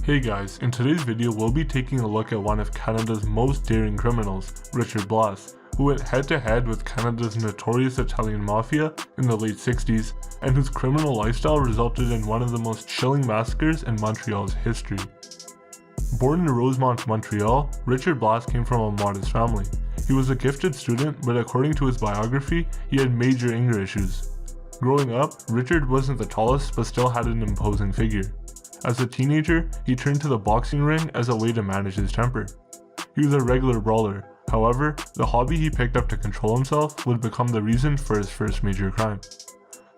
Hey guys, in today's video we'll be taking a look at one of Canada's most daring criminals, Richard Blass, who went head to head with Canada's notorious Italian mafia in the late 60s, and whose criminal lifestyle resulted in one of the most chilling massacres in Montreal's history. Born in Rosemont, Montreal, Richard Blass came from a modest family. He was a gifted student, but according to his biography, he had major anger issues. Growing up, Richard wasn't the tallest but still had an imposing figure. As a teenager, he turned to the boxing ring as a way to manage his temper. He was a regular brawler. However, the hobby he picked up to control himself would become the reason for his first major crime.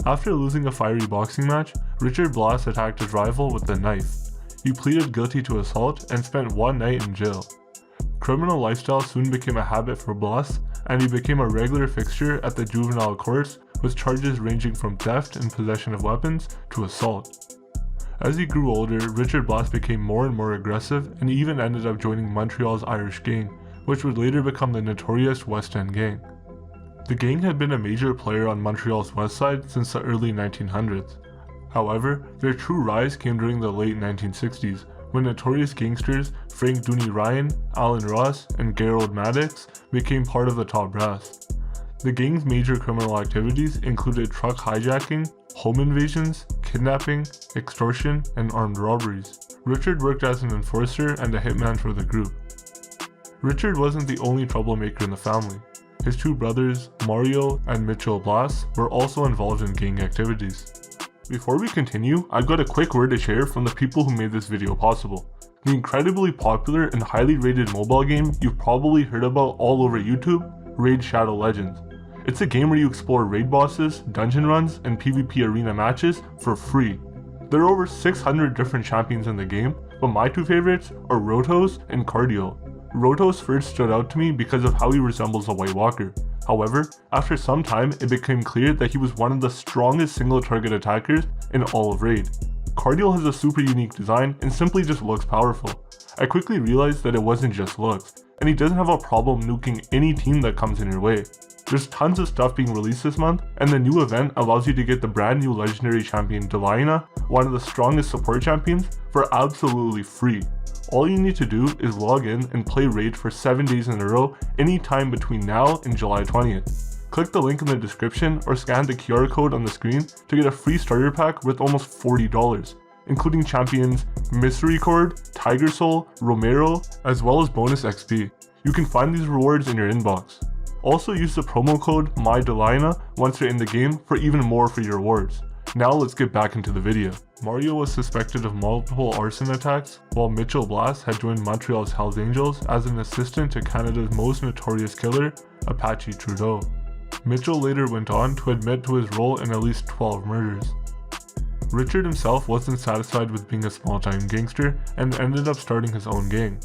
After losing a fiery boxing match, Richard Blass attacked his rival with a knife. He pleaded guilty to assault and spent one night in jail. Criminal lifestyle soon became a habit for Blass, and he became a regular fixture at the juvenile courts with charges ranging from theft and possession of weapons to assault. As he grew older, Richard Blass became more and more aggressive and even ended up joining Montreal's Irish gang, which would later become the notorious West End Gang. The gang had been a major player on Montreal's west side since the early 1900s. However, their true rise came during the late 1960s, when notorious gangsters Frank Dooney Ryan, Alan Ross, and Gerald Maddox became part of the top brass. The gang's major criminal activities included truck hijacking, home invasions, kidnapping, extortion, and armed robberies. Richard worked as an enforcer and a hitman for the group. Richard wasn't the only troublemaker in the family. His two brothers, Mario and Mitchell Blass, were also involved in gang activities. Before we continue, I've got a quick word to share from the people who made this video possible. The incredibly popular and highly rated mobile game you've probably heard about all over YouTube, Raid Shadow Legends. It's a game where you explore raid bosses, dungeon runs, and PvP arena matches for free. There are over 600 different champions in the game, but my two favorites are Rotos and Cardio. Rotos first stood out to me because of how he resembles a White Walker. However, after some time it became clear that he was one of the strongest single target attackers in all of Raid. Cardio has a super unique design and simply just looks powerful. I quickly realized that it wasn't just looks, and he doesn't have a problem nuking any team that comes in your way. There's tons of stuff being released this month, and the new event allows you to get the brand new legendary champion Delina, one of the strongest support champions, for absolutely free. All you need to do is log in and play Raid for 7 days in a row anytime between now and July 20th. Click the link in the description or scan the QR code on the screen to get a free starter pack worth almost $40, including champions Misericord, Tiger Soul, Romero, as well as bonus XP. You can find these rewards in your inbox. Also use the promo code MyDelina once you're in the game for even more free rewards. Now let's get back into the video. Mario was suspected of multiple arson attacks, while Mitchell Blass had joined Montreal's Hells Angels as an assistant to Canada's most notorious killer, Apache Trudeau. Mitchell later went on to admit to his role in at least 12 murders. Richard himself wasn't satisfied with being a small-time gangster and ended up starting his own gang.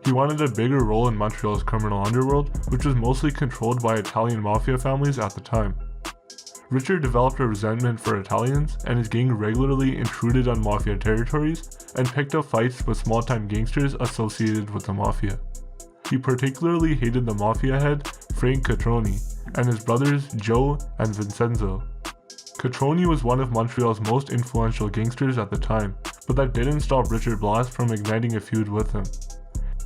He wanted a bigger role in Montreal's criminal underworld, which was mostly controlled by Italian mafia families at the time. Richard developed a resentment for Italians, and his gang regularly intruded on mafia territories and picked up fights with small-time gangsters associated with the mafia. He particularly hated the mafia head, Frank Cotroni, and his brothers Joe and Vincenzo. Cotroni was one of Montreal's most influential gangsters at the time, but that didn't stop Richard Blass from igniting a feud with him.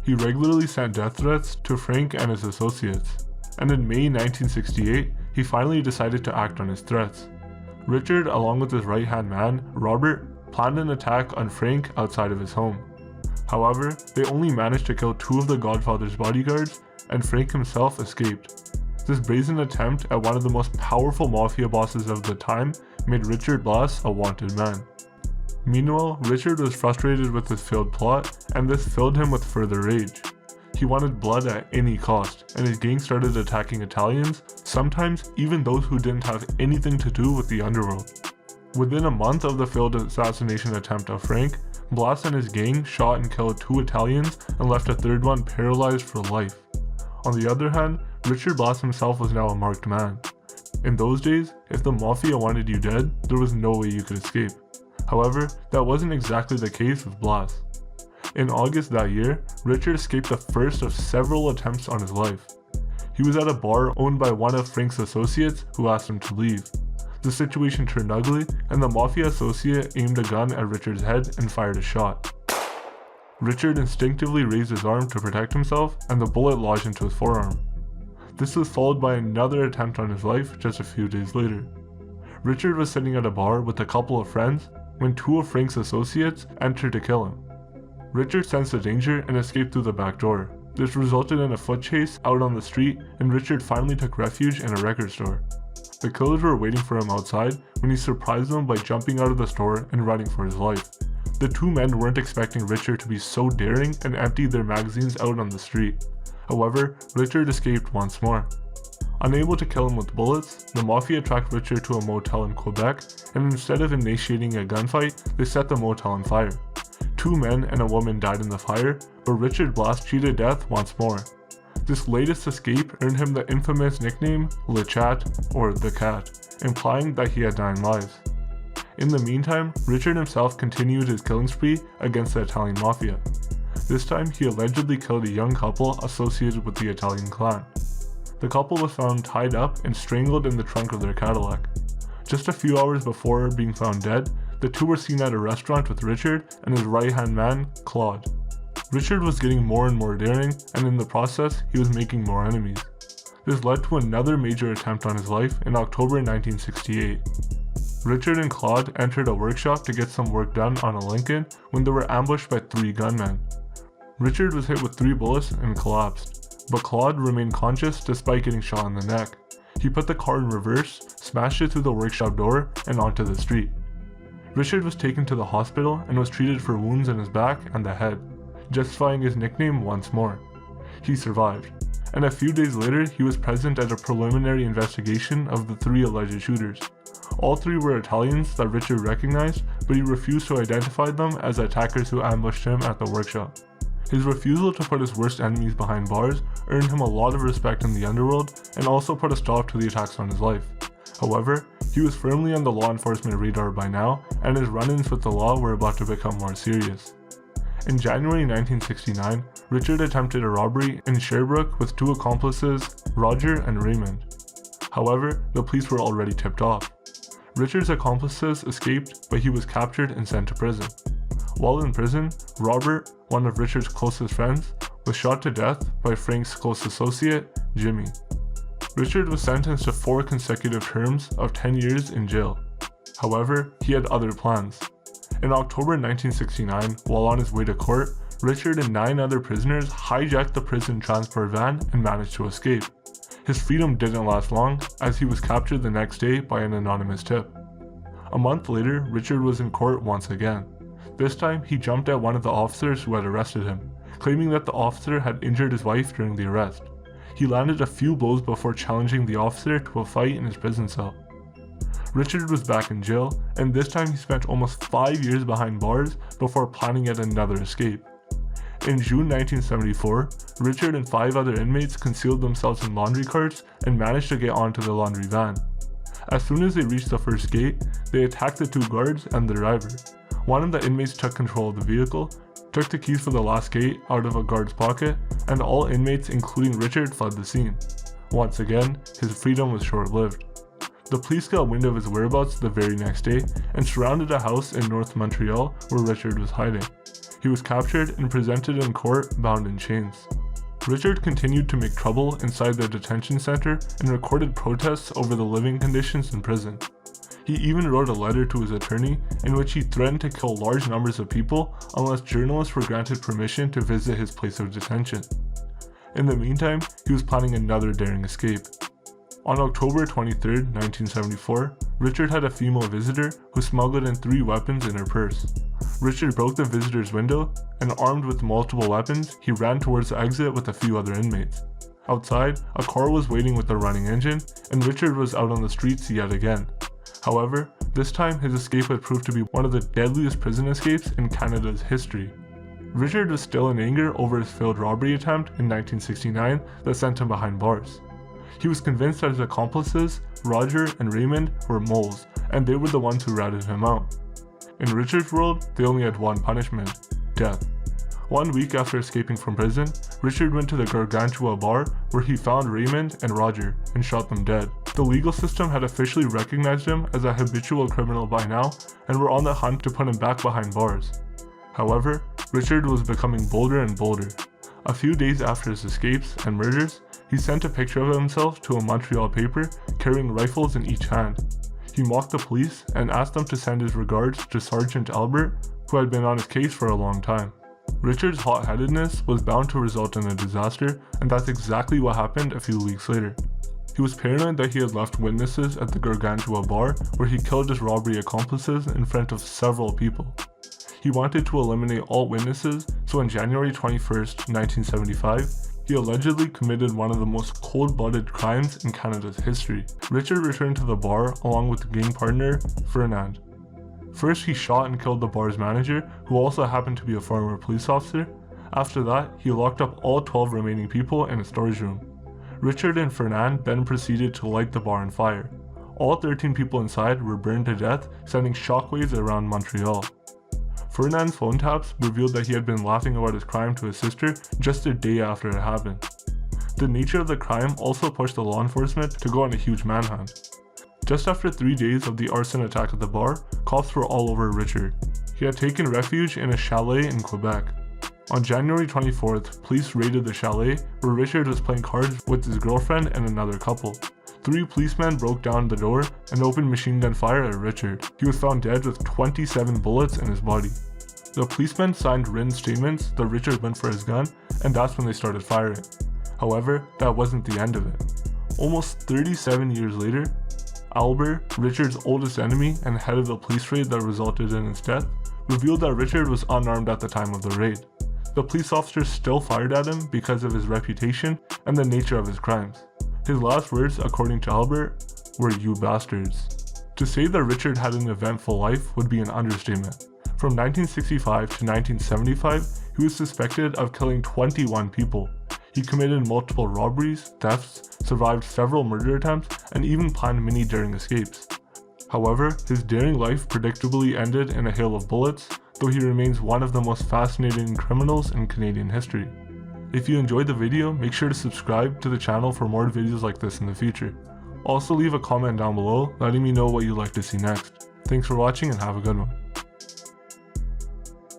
He regularly sent death threats to Frank and his associates, and in May 1968, he finally decided to act on his threats. Richard, along with his right-hand man, Robert, planned an attack on Frank outside of his home. However, they only managed to kill 2 of the Godfather's bodyguards, and Frank himself escaped. This brazen attempt at one of the most powerful mafia bosses of the time made Richard Blass a wanted man. Meanwhile, Richard was frustrated with his failed plot, and this filled him with further rage. He wanted blood at any cost, and his gang started attacking Italians, sometimes even those who didn't have anything to do with the underworld. Within a month of the failed assassination attempt of Frank, Blass and his gang shot and killed 2 Italians and left a third one paralyzed for life. On the other hand, Richard Blass himself was now a marked man. In those days, if the mafia wanted you dead, there was no way you could escape. However, that wasn't exactly the case with Blass. In August that year, Richard escaped the first of several attempts on his life. He was at a bar owned by one of Frank's associates who asked him to leave. The situation turned ugly, and the mafia associate aimed a gun at Richard's head and fired a shot. Richard instinctively raised his arm to protect himself, and the bullet lodged into his forearm. This was followed by another attempt on his life just a few days later. Richard was sitting at a bar with a couple of friends when two of Frank's associates entered to kill him. Richard sensed the danger and escaped through the back door. This resulted in a foot chase out on the street, and Richard finally took refuge in a record store. The killers were waiting for him outside when he surprised them by jumping out of the store and running for his life. The two men weren't expecting Richard to be so daring and emptied their magazines out on the street. However, Richard escaped once more. Unable to kill him with bullets, the mafia tracked Richard to a motel in Quebec, and instead of initiating a gunfight, they set the motel on fire. 2 men and a woman died in the fire, but Richard Blass cheated death once more. This latest escape earned him the infamous nickname Le Chat, or the Cat, implying that he had 9 lives. In the meantime, Richard himself continued his killing spree against the Italian mafia. This time, he allegedly killed a young couple associated with the Italian clan. The couple was found tied up and strangled in the trunk of their Cadillac. Just a few hours before being found dead, the two were seen at a restaurant with Richard and his right-hand man, Claude. Richard was getting more and more daring, and in the process, he was making more enemies. This led to another major attempt on his life in October 1968. Richard and Claude entered a workshop to get some work done on a Lincoln when they were ambushed by 3 gunmen. Richard was hit with 3 bullets and collapsed, but Claude remained conscious despite getting shot in the neck. He put the car in reverse, smashed it through the workshop door, and onto the street. Richard was taken to the hospital and was treated for wounds in his back and the head, justifying his nickname once more. He survived, and a few days later he was present at a preliminary investigation of the 3 alleged shooters. All 3 were Italians that Richard recognized, but he refused to identify them as attackers who ambushed him at the workshop. His refusal to put his worst enemies behind bars earned him a lot of respect in the underworld and also put a stop to the attacks on his life. However, he was firmly on the law enforcement radar by now, and his run-ins with the law were about to become more serious. In January 1969, Richard attempted a robbery in Sherbrooke with 2 accomplices, Roger and Raymond. However, the police were already tipped off. Richard's accomplices escaped, but he was captured and sent to prison. While in prison, Robert, one of Richard's closest friends, was shot to death by Frank's close associate, Jimmy. Richard was sentenced to 4 consecutive terms of 10 years in jail. However, he had other plans. In October 1969, while on his way to court, Richard and 9 other prisoners hijacked the prison transport van and managed to escape. His freedom didn't last long, as he was captured the next day by an anonymous tip. A month later, Richard was in court once again. This time, he jumped at one of the officers who had arrested him, claiming that the officer had injured his wife during the arrest. He landed a few blows before challenging the officer to a fight in his prison cell. Richard was back in jail, and this time he spent almost 5 years behind bars before planning yet another escape. In June 1974, Richard and 5 other inmates concealed themselves in laundry carts and managed to get onto the laundry van. As soon as they reached the first gate, they attacked the 2 guards and the driver. One of the inmates took control of the vehicle, took the keys for the last gate out of a guard's pocket, and all inmates, including Richard, fled the scene. Once again, his freedom was short-lived. The police got wind of his whereabouts the very next day and surrounded a house in North Montreal where Richard was hiding. He was captured and presented in court bound in chains. Richard continued to make trouble inside the detention center and recorded protests over the living conditions in prison. He even wrote a letter to his attorney in which he threatened to kill large numbers of people unless journalists were granted permission to visit his place of detention. In the meantime, he was planning another daring escape. On October 23, 1974, Richard had a female visitor who smuggled in 3 weapons in her purse. Richard broke the visitor's window, and armed with multiple weapons, he ran towards the exit with a few other inmates. Outside, a car was waiting with a running engine, and Richard was out on the streets yet again. However, this time his escape had proved to be one of the deadliest prison escapes in Canada's history. Richard was still in anger over his failed robbery attempt in 1969 that sent him behind bars. He was convinced that his accomplices, Roger and Raymond, were moles, and they were the ones who ratted him out. In Richard's world, they only had one punishment: death. 1 week after escaping from prison, Richard went to the Gargantua bar where he found Raymond and Roger and shot them dead. The legal system had officially recognized him as a habitual criminal by now and were on the hunt to put him back behind bars. However, Richard was becoming bolder and bolder. A few days after his escapes and murders, he sent a picture of himself to a Montreal paper carrying rifles in each hand. He mocked the police and asked them to send his regards to Sergeant Albert, who had been on his case for a long time. Richard's hot-headedness was bound to result in a disaster, and that's exactly what happened a few weeks later. He was paranoid that he had left witnesses at the Gargantua bar where he killed his robbery accomplices in front of several people. He wanted to eliminate all witnesses, so on January 21st, 1975, he allegedly committed one of the most cold-blooded crimes in Canada's history. Richard returned to the bar along with gang partner Fernand. First, he shot and killed the bar's manager, who also happened to be a former police officer. After that, he locked up all 12 remaining people in a storage room. Richard and Fernand then proceeded to light the bar on fire. All 13 people inside were burned to death, sending shockwaves around Montreal. Fernand's phone taps revealed that he had been laughing about his crime to his sister just a day after it happened. The nature of the crime also pushed the law enforcement to go on a huge manhunt. Just after 3 days of the arson attack at the bar, cops were all over Richard. He had taken refuge in a chalet in Quebec. On January 24th, police raided the chalet where Richard was playing cards with his girlfriend and another couple. 3 policemen broke down the door and opened machine gun fire at Richard. He was found dead with 27 bullets in his body. The policemen signed written statements that Richard went for his gun, and that's when they started firing. However, that wasn't the end of it. Almost 37 years later, Albert, Richard's oldest enemy and head of the police raid that resulted in his death, revealed that Richard was unarmed at the time of the raid. The police officers still fired at him because of his reputation and the nature of his crimes. His last words, according to Albert, were "you bastards." To say that Richard had an eventful life would be an understatement. From 1965 to 1975, he was suspected of killing 21 people. He committed multiple robberies, thefts, survived several murder attempts, and even planned many daring escapes. However, his daring life predictably ended in a hail of bullets, though he remains one of the most fascinating criminals in Canadian history. If you enjoyed the video, make sure to subscribe to the channel for more videos like this in the future. Also leave a comment down below letting me know what you'd like to see next. Thanks for watching and have a good one.